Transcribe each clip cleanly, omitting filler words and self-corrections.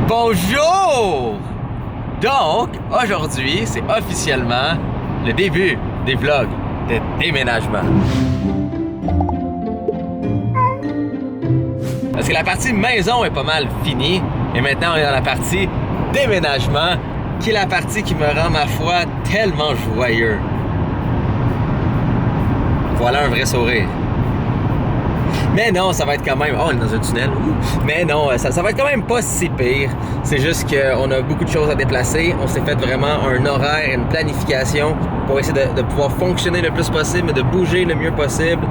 Bonjour! Donc, aujourd'hui, c'est officiellement le début des vlogs de déménagement. Parce que la partie maison est pas mal finie, et maintenant on est dans la partie déménagement, qui est la partie qui me rend, ma foi, tellement joyeux. Voilà un vrai sourire. Mais non, ça va être quand même... Oh, on est dans un tunnel. Mais non, ça va être quand même pas si pire. C'est juste qu'on a beaucoup de choses à déplacer. On s'est fait vraiment un horaire, une planification pour essayer de pouvoir fonctionner le plus possible, mais de bouger le mieux possible.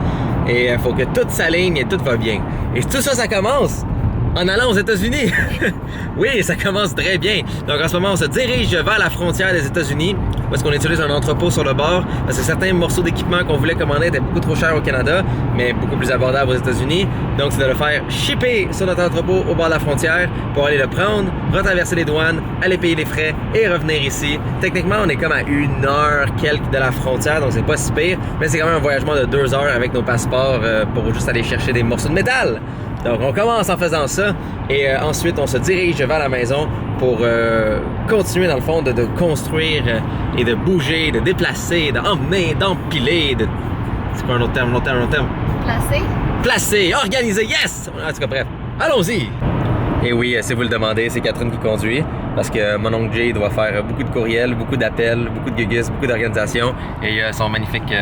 Et il faut que tout s'aligne et tout va bien. Et tout ça, ça commence en allant aux États-Unis. Oui, ça commence très bien. Donc en ce moment, on se dirige vers la frontière des États-Unis parce qu'on utilise un entrepôt sur le bord parce que certains morceaux d'équipement qu'on voulait commander étaient beaucoup trop chers au Canada, mais beaucoup plus abordables aux États-Unis. Donc c'est de le faire shipper sur notre entrepôt au bord de la frontière pour aller le prendre, retraverser les douanes, aller payer les frais et revenir ici. Techniquement, on est comme à 1h quelques de la frontière, donc c'est pas si pire, mais c'est quand même un voyagement de 2 heures avec nos passeports pour juste aller chercher des morceaux de métal. Donc on commence en faisant ça et ensuite on se dirige vers la maison pour continuer dans le fond de construire et de bouger, de déplacer, d'emmener, d'empiler, de... C'est quoi un autre terme? Placer. Placer, organiser, yes! En tout cas bref, allons-y! Et oui, si vous le demandez, c'est Catherine qui conduit parce que mon oncle Jay doit faire beaucoup de courriels, beaucoup d'appels, beaucoup de gugus, beaucoup d'organisations et il y a son magnifique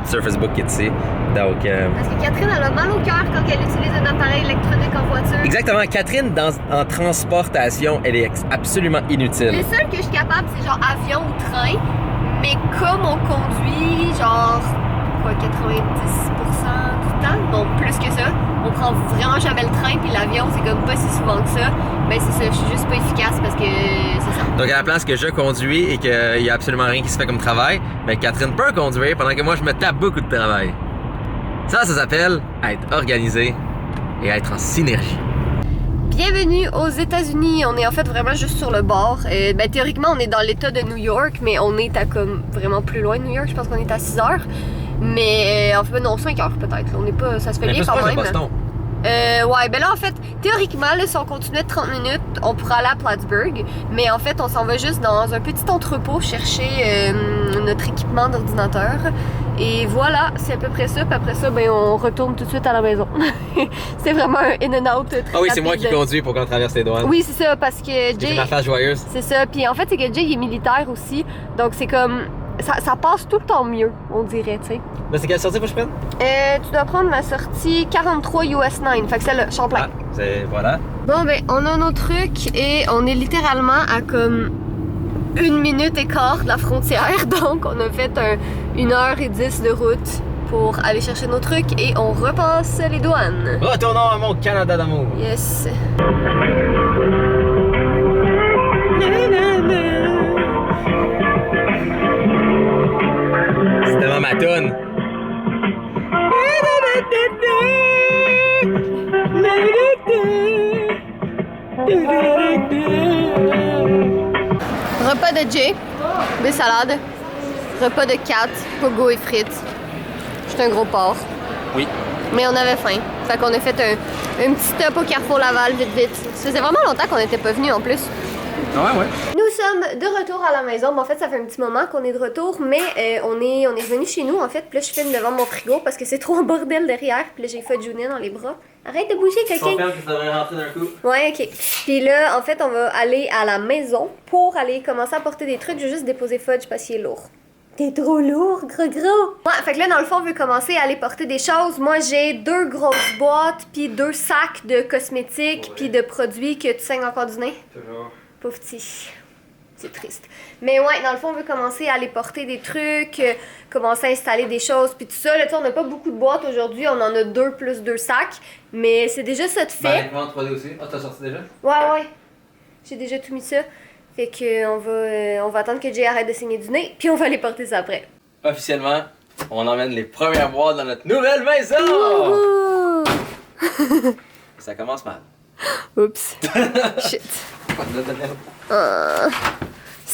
Surface Book qui est ici. Donc, Parce que Catherine, elle a mal au cœur quand elle utilise un appareil électronique en voiture. Exactement, Catherine en transportation, elle est absolument inutile. Les seuls que je suis capable, c'est genre avion ou train, mais comme on conduit genre quoi, 90% du temps, donc plus que ça, on prend vraiment jamais le train, puis l'avion c'est comme pas si souvent que ça, ben c'est ça, je suis juste pas efficace parce que c'est ça. Donc à la place que je conduis et qu'il y a absolument rien qui se fait comme travail, ben Catherine peut conduire pendant que moi je me tape beaucoup de travail. Ça s'appelle être organisé et être en synergie. Bienvenue aux États-Unis. On est en fait vraiment juste sur le bord. Ben, théoriquement, on est dans l'État de New York, mais on est à comme vraiment plus loin de New York. Je pense qu'on est à 6 heures. Mais en fait, non, 5 heures peut-être. On est pas, ça se fait bien quand même. Boston. Ouais, ben là, en fait, théoriquement, là, si on continuait de 30 minutes, on pourrait aller à Plattsburgh. Mais en fait, on s'en va juste dans un petit entrepôt chercher notre équipement d'ordinateur. Et voilà, c'est à peu près ça. Puis après ça, ben, on retourne tout de suite à la maison. C'est vraiment un in and out très Ah oui, c'est rapide. moi qui conduis pour qu'on traverse les douanes. Oui, c'est ça, parce que Jay... J'ai ma face joyeuse. C'est ça. Puis en fait, c'est que Jay, il est militaire aussi. Donc c'est comme... Ça passe tout le temps mieux, on dirait, tu sais. Mais c'est quelle sortie faut que je prenne? Tu dois prendre la sortie 43 US 9. Fait que celle-là, Champlain. Ah, c'est... voilà. Bon, ben, on a nos trucs et on est littéralement à comme 1 minute et quart de la frontière. Donc, on a fait 1h10 de route pour aller chercher nos trucs et on repasse les douanes. Retournons à mon Canada d'amour. Yes. C'est tellement ma toune. Repas de Jay, des salades. Repas de Kat, pogo et frites. J'étais un gros porc. Oui. Mais on avait faim. Fait qu'on a fait un petit stop au Carrefour Laval, vite. Ça faisait vraiment longtemps qu'on n'était pas venus en plus. Ouais. Nous sommes de retour à la maison. Bon, en fait, ça fait un petit moment qu'on est de retour, mais on est revenu chez nous, en fait. Puis là, je filme devant mon frigo parce que c'est trop un bordel derrière. Puis là, j'ai fait Junia dans les bras. Arrête de bouger, quelqu'un! Confirme que ça devrait rentrer d'un coup. Ouais, ok. Puis là, en fait, on va aller à la maison pour aller commencer à porter des trucs. Je vais juste déposer Fudge parce qu'il est lourd. T'es trop lourd, gros. Ouais, fait que là, dans le fond, on veut commencer à aller porter des choses. Moi, j'ai 2 grosses boîtes, puis 2 sacs de cosmétiques, puis de produits que tu saignes encore du nez. Toujours. Pauvre petit. C'est triste. Mais ouais, dans le fond, on veut commencer à aller porter des trucs, commencer à installer des choses, puis tout ça. Là, tu sais, on n'a pas beaucoup de boîtes aujourd'hui. On en a 2 plus 2 sacs. Mais c'est déjà ça de fait. Ben, 3D aussi. Ah, t'as sorti déjà? Ouais. J'ai déjà tout mis ça. Fait que on va attendre que Jay arrête de saigner du nez, puis on va aller porter ça après. Officiellement, on emmène les premières boîtes dans notre nouvelle maison! Ça commence mal. Oups. Shit.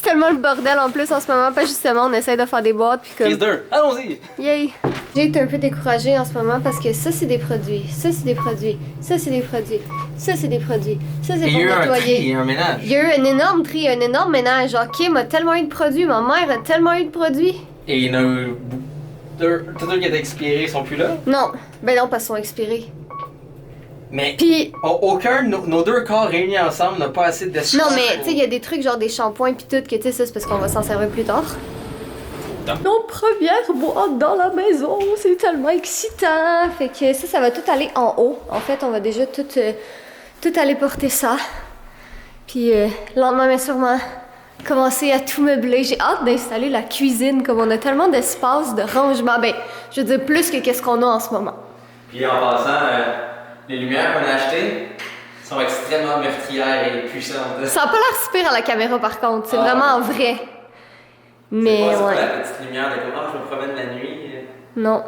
tellement le bordel en plus en ce moment, pas justement, on essaie de faire des boîtes puis comme... Prise 2, allons-y! Yay! J'ai été un peu découragée en ce moment parce que ça c'est des produits, ça c'est des produits, ça c'est des produits, ça c'est des produits, ça c'est Il pour y a eu un nettoyer. tri et un ménage. Il y a eu un énorme tri, un énorme ménage. Genre, Kim a tellement eu de produits, ma mère a tellement eu de produits. Et il y en a eu deux qui étaient expirés sont plus là. Non, ben non, parce qu'ils sont expirés. Mais Puis, aucun de nos deux corps réunis ensemble n'a pas assez d'espace. non, mais tu sais, il y a des trucs genre des shampoings pis tout, que tu sais, ça c'est parce qu'on va s'en servir plus tard. Nos premières boîtes dans la maison, c'est tellement excitant. Fait que ça va tout aller en haut. En fait, on va déjà tout aller porter ça. Puis, lentement mais sûrement, commencer à tout meubler. J'ai hâte d'installer la cuisine, comme on a tellement d'espace de rangement. Ben, je veux dire, plus que qu'est-ce qu'on a en ce moment. Puis en passant, les lumières qu'on a achetées sont extrêmement meurtrières et puissantes. Ça a pas l'air super à la caméra par contre, c'est vraiment vrai. Mais c'est pas ouais. la petite lumière de comment je me promène la nuit. Non.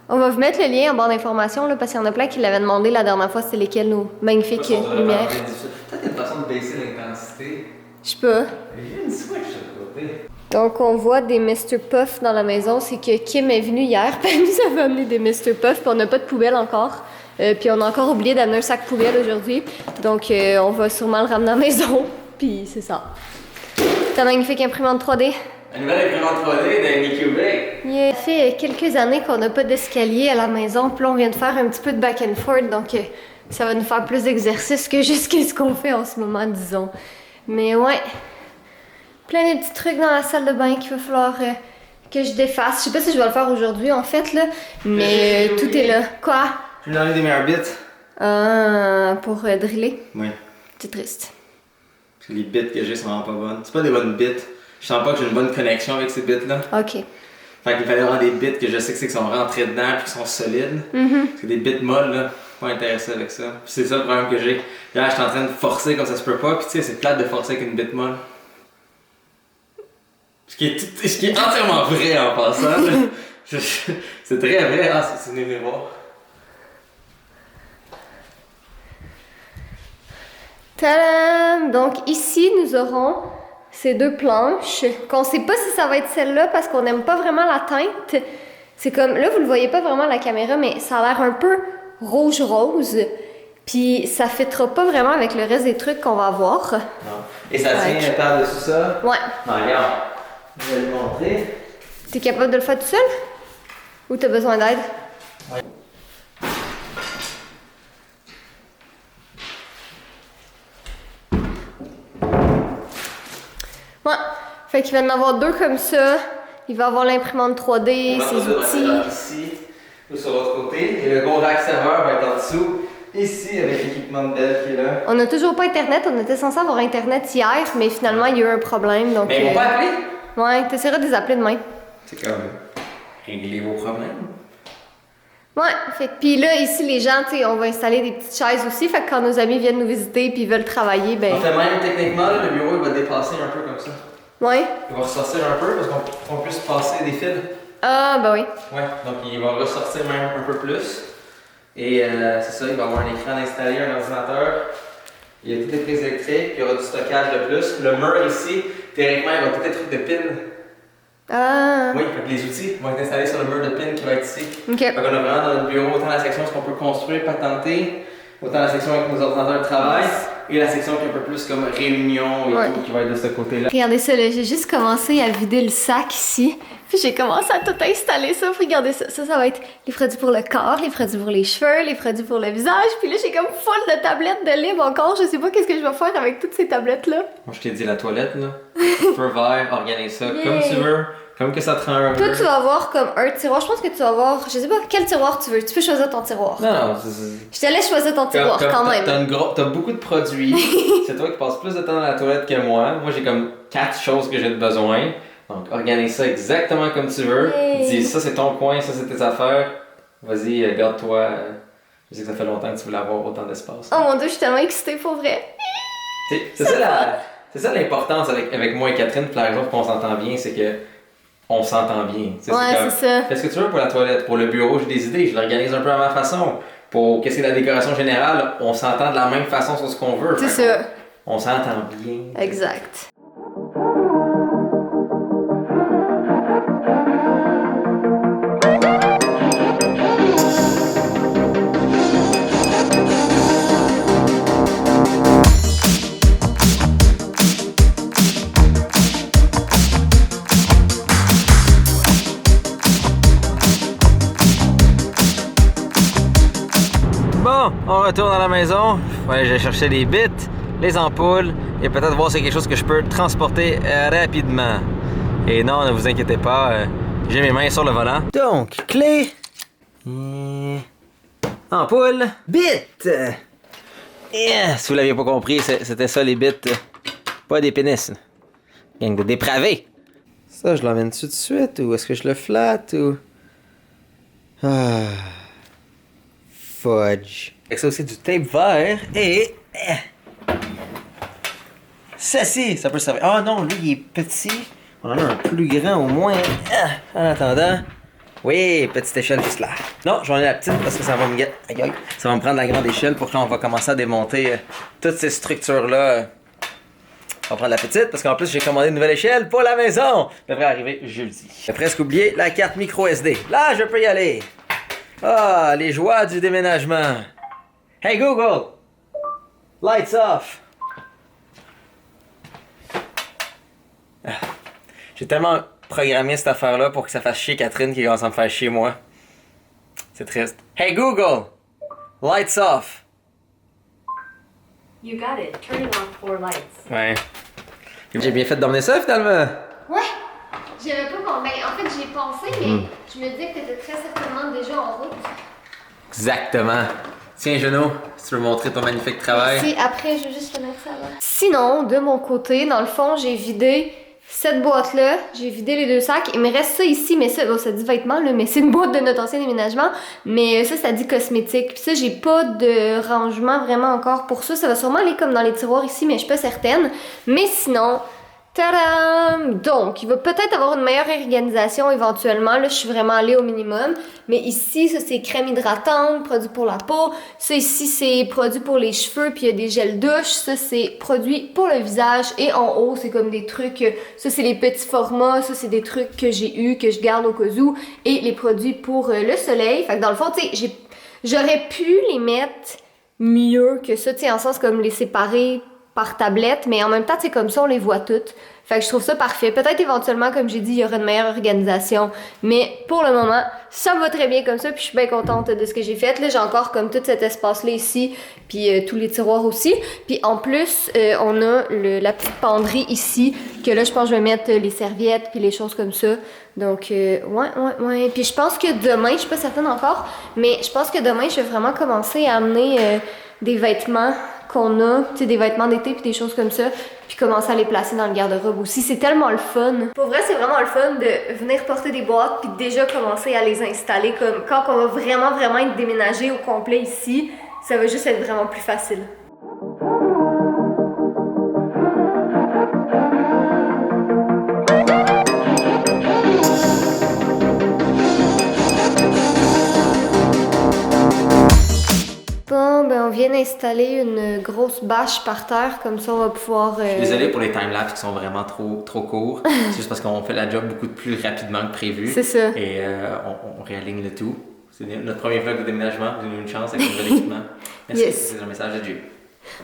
On va vous mettre le lien en barre d'informations là, parce qu'il y en a plein qui l'avaient demandé la dernière fois, c'était lesquelles nos magnifiques lumières. Peut-être une façon de baisser l'intensité. Je sais pas. Il y a une switch de côté. Donc on voit des Mr. Puff dans la maison, c'est que Kim est venue hier, puis elle nous avait amené des Mr. Puff, puis on n'a pas de poubelle encore. Puis on a encore oublié d'amener un sac poubelle aujourd'hui. Donc on va sûrement le ramener à la maison. Puis c'est ça. Ta magnifique imprimante 3D. Une nouvelle imprimante 3D d'Annie Québec. Il fait quelques années qu'on n'a pas d'escalier à la maison. Puis là on vient de faire un petit peu de back and forth. Donc ça va nous faire plus d'exercice que juste ce qu'on fait en ce moment, disons. Mais ouais. Plein de petits trucs dans la salle de bain qu'il va falloir que je défasse. Je sais pas si je vais le faire aujourd'hui en fait là. Mais tout est là. Quoi? Je vais donner des meilleurs bits. Pour driller. Oui. C'est triste. Parce que les bits que j'ai sont vraiment pas bonnes. C'est pas des bonnes bits. Je sens pas que j'ai une bonne connexion avec ces bits-là. Ok. Fait qu'il fallait avoir des bits que je sais que c'est qui sont rentrés dedans et qui sont solides. Parce que des bits molles, là, pas intéressé avec ça. Puis c'est ça le problème que j'ai. Là, je suis en train de forcer comme ça se peut pas. Puis tu sais, c'est plate de forcer avec une bit molle. Ce qui est entièrement vrai en passant. Là. C'est très vrai. Ah, c'est une voir. Tadam! Donc ici, nous aurons ces deux planches qu'on sait pas si ça va être celle-là parce qu'on n'aime pas vraiment la teinte. C'est comme, là vous le voyez pas vraiment à la caméra, mais ça a l'air un peu rouge-rose. Puis ça fitera pas vraiment avec le reste des trucs qu'on va avoir. Non. Et ça tient par-dessus ça? Ouais. Non, regarde. Je vais le montrer. T'es capable de le faire tout seul? Ou t'as besoin d'aide? Ouais. Ouais. Fait qu'il va en avoir deux comme ça. Il va avoir l'imprimante 3D, ses outils. Ici ou sur l'autre côté. Et le gros rack serveur va être en dessous. Ici avec l'équipement de Dell qui est là. On n'a toujours pas internet. On était censé avoir internet hier, mais finalement il y a eu un problème. Donc, Mais ils vont pas appeler? Ouais, t'essaieras de les appeler demain. C'est comme régler vos problèmes. Ouais, fait que puis là, ici, les gens, tu sais, on va installer des petites chaises aussi. Fait que quand nos amis viennent nous visiter puis veulent travailler, ben. En fait, même techniquement, là, le bureau il va dépasser un peu comme ça. Ouais. Il va ressortir un peu parce qu'on puisse passer des fils. Ah, ben oui. Ouais, donc il va ressortir même un peu plus. Et c'est ça, il va avoir un écran installé, un ordinateur. Il y a toutes les prises électriques, il y aura du stockage de plus. Le mur ici, théoriquement, il va tout être truc de pins. Ah. Oui, fait que les outils vont être installés sur le mur de pins qui va être ici. Ok. Fait qu'on a vraiment dans notre bureau autant la section ce qu'on peut construire, patenter, autant la section avec nos ordinateurs de travail, et la section qui est un peu plus comme réunion et tout, qui va être de ce côté-là. Regardez ça, là, j'ai juste commencé à vider le sac ici. Puis j'ai commencé à tout installer ça. Puis regardez ça. Ça va être les produits pour le corps, les produits pour les cheveux, les produits pour le visage. Puis là, j'ai comme full de tablettes de libre encore. Je sais pas qu'est-ce que je vais faire avec toutes ces tablettes-là. Moi, je t'ai dit la toilette, là. Feu vert, organise ça comme tu veux. Comme que ça te rend heureux. Toi, tu vas avoir comme un tiroir. Je pense que tu vas avoir, je sais pas quel tiroir tu veux. Tu peux choisir ton tiroir. Non, Je te laisse choisir ton tiroir quand même. T'as beaucoup de produits. C'est toi qui passes plus de temps dans la toilette que moi. Moi, j'ai comme 4 choses que j'ai besoin. Donc, organise ça exactement comme tu veux. Dis, ça, c'est ton coin, ça, c'est tes affaires. Vas-y, garde-toi. Je sais que ça fait longtemps que tu voulais avoir autant d'espace. Oh mon dieu, je suis tellement excitée pour vrai. C'est ça l'importance avec moi et Catherine, pour la raison qu'on s'entend bien, c'est que on s'entend bien. Ouais, c'est ça. Qu'est-ce que tu veux pour la toilette? Pour le bureau, j'ai des idées, je l'organise un peu à ma façon. Pour qu'est-ce que la décoration générale, on s'entend de la même façon sur ce qu'on veut. C'est ça. On s'entend bien. Exact. On retourne à la maison. Ouais, j'ai cherché les bits, les ampoules et peut-être voir si c'est quelque chose que je peux transporter rapidement. Et non, ne vous inquiétez pas, j'ai mes mains sur le volant. Donc, clé, ampoule, bits. Si vous l'aviez pas compris, c'était ça les bits, pas des pénis. Gang de dépravés. Ça, je l'emmène tout de suite ou est-ce que je le flatte ou... Ah... Fudge. Avec ça aussi du tape vert et... Ceci, ça peut servir. Ah non, lui il est petit. On en a un plus grand au moins. En attendant... Oui, petite échelle juste là. Non, j'en ai la petite parce que ça va me... Ça va me prendre la grande échelle pour quand on va commencer à démonter toutes ces structures-là. On va prendre la petite parce qu'en plus j'ai commandé une nouvelle échelle pour la maison. Ça devrait arriver jeudi. J'ai presque oublié la carte micro SD. Là, je peux y aller. Ah, les joies du déménagement. Hey Google! Lights off! Ah, j'ai tellement programmé cette affaire-là pour que ça fasse chier Catherine qui commence à me faire chier moi. C'est triste. Hey Google! Lights off! You got it. Turning off 4 lights. Ouais. J'ai bien fait d'emmener ça finalement. Ouais! J'avais pas compris. En fait, j'y ai pensé, mais je me disais que t'étais très certainement déjà en route. Exactement. Tiens, Juno, si tu veux montrer ton magnifique travail. Si, après, je vais juste te mettre ça là. Sinon, de mon côté, dans le fond, j'ai vidé cette boîte-là. J'ai vidé les 2 sacs. Il me reste ça ici, mais ça, bon, ça dit vêtements, là, mais c'est une boîte de notre ancien déménagement. Mais ça dit cosmétique. Puis ça, j'ai pas de rangement vraiment encore pour ça. Ça va sûrement aller comme dans les tiroirs ici, mais je suis pas certaine. Mais sinon... Tadam! Donc, il va peut-être avoir une meilleure organisation éventuellement. Là, je suis vraiment allée au minimum. Mais ici, ça, c'est crème hydratante, produit pour la peau. Ça, ici, c'est produit pour les cheveux, puis il y a des gels douche. Ça, c'est produit pour le visage. Et en haut, c'est comme des trucs... Ça, c'est les petits formats. Ça, c'est des trucs que j'ai eu, que je garde au cas où. Et les produits pour le soleil. Fait que dans le fond, tu sais, j'aurais pu les mettre mieux que ça. Tu sais, en sens comme les séparer par tablette, mais en même temps, c'est comme ça, on les voit toutes. Fait que je trouve ça parfait. Peut-être éventuellement, comme j'ai dit, il y aura une meilleure organisation, mais pour le moment, ça me va très bien comme ça, puis je suis bien contente de ce que j'ai fait. Là, j'ai encore comme tout cet espace-là ici, puis tous les tiroirs aussi. Puis en plus, on a la petite penderie ici, que là, je pense que je vais mettre les serviettes, puis les choses comme ça. Donc, ouais. Puis je pense que demain, je suis pas certaine encore, mais je pense que demain, je vais vraiment commencer à amener des vêtements qu'on a, tu sais, des vêtements d'été puis des choses comme ça, puis commencer à les placer dans le garde-robe aussi. C'est tellement le fun. Pour vrai, c'est vraiment le fun de venir porter des boîtes puis déjà commencer à les installer comme quand on va vraiment être déménagé au complet ici, ça va juste être vraiment plus facile. Bon, ben on vient d'installer une grosse bâche par terre, comme ça on va pouvoir... Je suis désolé pour les timelapses qui sont vraiment trop courts. C'est juste parce qu'on fait la job beaucoup plus rapidement que prévu. C'est ça. Et on réaligne le tout. C'est notre premier vlog de déménagement. Vous avez une chance avec le nouvel équipement. Merci, yes. C'est un message de Dieu.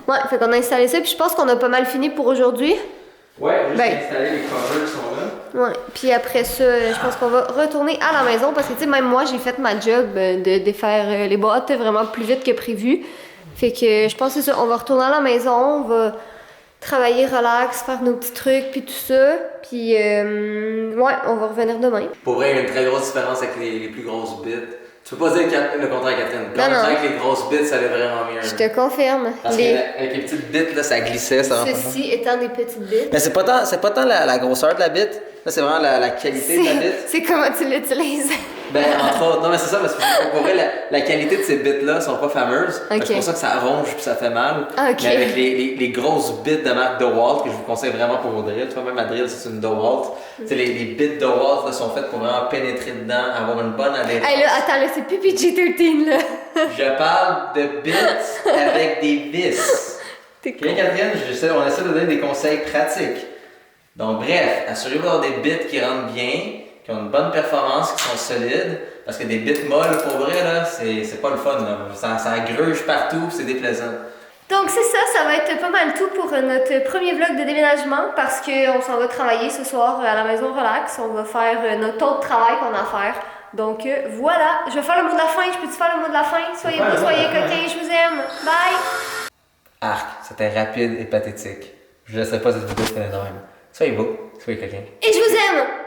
Ouais, fait qu'on a installé ça, puis je pense qu'on a pas mal fini pour aujourd'hui. Ouais, juste installer les covers qui sont là. Ouais, puis après ça, je pense qu'on va retourner à la maison parce que, tu sais, même moi, j'ai fait ma job de défaire les boîtes vraiment plus vite que prévu. Fait que je pense que c'est ça, on va retourner à la maison, on va travailler relax, faire nos petits trucs, puis tout ça. Puis, ouais, on va revenir demain. Pour vrai, il y a une très grosse différence avec les plus grosses bits. Tu peux pas dire le contraire, Catherine. Quand non. avec les grosses bits, ça allait vraiment mieux. Je te confirme. Parce qu'avec les petites bits, là, ça glissait. Ceci étant des petites bits. Mais c'est pas tant la grosseur de la bite, là, c'est vraiment la qualité de la bite. C'est comment tu l'utilises. Ben, entre autres. Non, mais c'est ça, parce que pour vrai, la qualité de ces bits-là sont pas fameuses. Okay. C'est pour ça que ça ronge puis ça fait mal. Ah, okay. Mais avec les grosses bits de marque DeWalt, que je vous conseille vraiment pour vos drills, tu vois, même ma drill, c'est une DeWalt. Tu sais, les bits DeWalt là, sont faites pour vraiment pénétrer dedans, avoir une bonne adhérence. Hey, là, attends, là, c'est plus PG-13, là. Je parle de bits avec des vis. T'es Ok, Catherine, on essaie de donner des conseils pratiques. Donc, bref, assurez-vous d'avoir des bits qui rentrent bien, qui ont une bonne performance, qui sont solides. Parce que des bits molles, pour vrai, là, c'est pas le fun. Là. Ça gruge partout, c'est déplaisant. Donc c'est ça va être pas mal tout pour notre premier vlog de déménagement parce qu'on s'en va travailler ce soir à la maison relax. On va faire notre autre travail qu'on a à faire Donc voilà, je vais faire le mot de la fin. Je peux-tu faire le mot de la fin? Soyez beaux, soyez coquins, je vous aime. Bye! Arc, c'était rapide et pathétique. Je ne laisserai pas cette vidéo finir de même. Soyez beaux, soyez coquins. Et je vous aime!